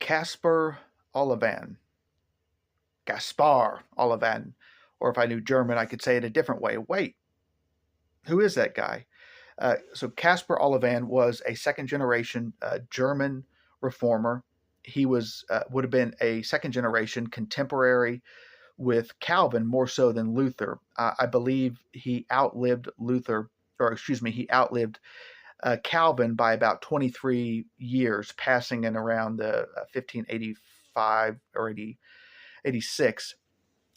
Caspar Olevian. Caspar Olevian. Or if I knew German, I could say it a different way. Wait, who is that guy? So Caspar Olevian was a second generation German reformer. He was would have been a second generation contemporary with Calvin more so than Luther. I believe he outlived Luther, or excuse me, he outlived Calvin by about 23 years, passing in around the 1585 or 86.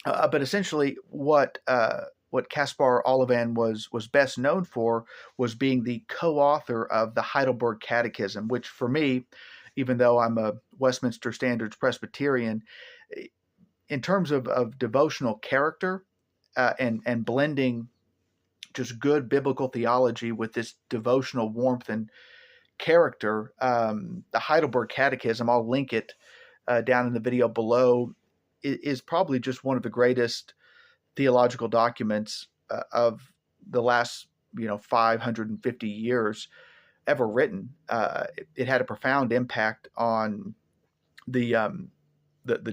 But essentially, what Caspar Olevian was best known for was being the co-author of the Heidelberg Catechism, which for me, even though I'm a Westminster Standards Presbyterian, in terms of devotional character and blending just good biblical theology with this devotional warmth and character, the Heidelberg Catechism, I'll link it down in the video below, is probably just one of the greatest theological documents of the last 550 years ever written. It had a profound impact on the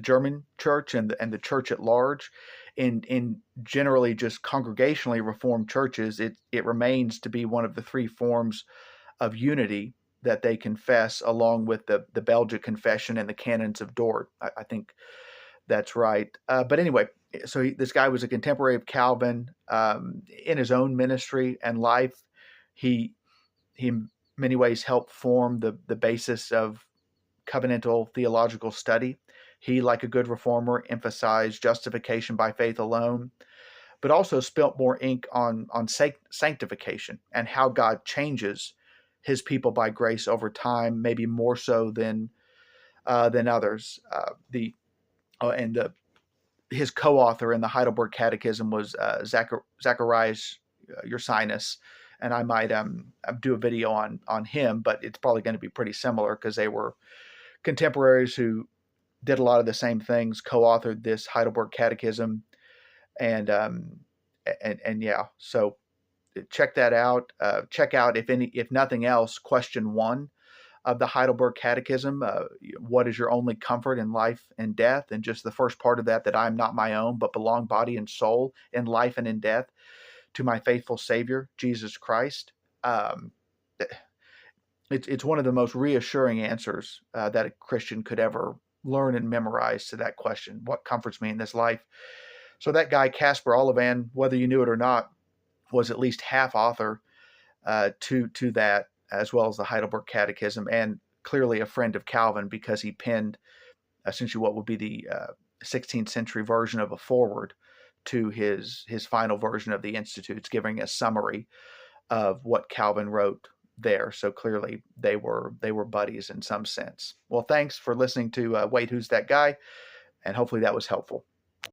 German church and the church at large. In generally just congregationally reformed churches, it remains to be one of the three forms of unity that they confess, along with the Belgic Confession and the Canons of Dort. I think that's right. But anyway, so this guy was a contemporary of Calvin in his own ministry and life. He in many ways helped form the basis of covenantal theological study. He, like a good reformer, emphasized justification by faith alone, but also spilt more ink on sanctification and how God changes his people by grace over time, maybe more so than others. His co-author in the Heidelberg Catechism was Zacharias Ursinus, and I might do a video on him, but it's probably going to be pretty similar because they were contemporaries who did a lot of the same things, co-authored this Heidelberg Catechism, and yeah, so check that out. Check out, if nothing else, question 1 of the Heidelberg Catechism. What is your only comfort in life and death? And just the first part of that I am not my own, but belong body and soul in life and in death to my faithful Savior, Jesus Christ. It's one of the most reassuring answers that a Christian could ever learn and memorize to that question: what comforts me in this life? So that guy, Caspar Olevian, whether you knew it or not, was at least half author to that, as well as the Heidelberg Catechism, and clearly a friend of Calvin, because he penned essentially what would be the 16th century version of a foreword to his final version of the Institutes, giving a summary of what Calvin wrote there. So clearly they were buddies in some sense. Well, thanks for listening to Wait, Who's That Guy? And hopefully that was helpful.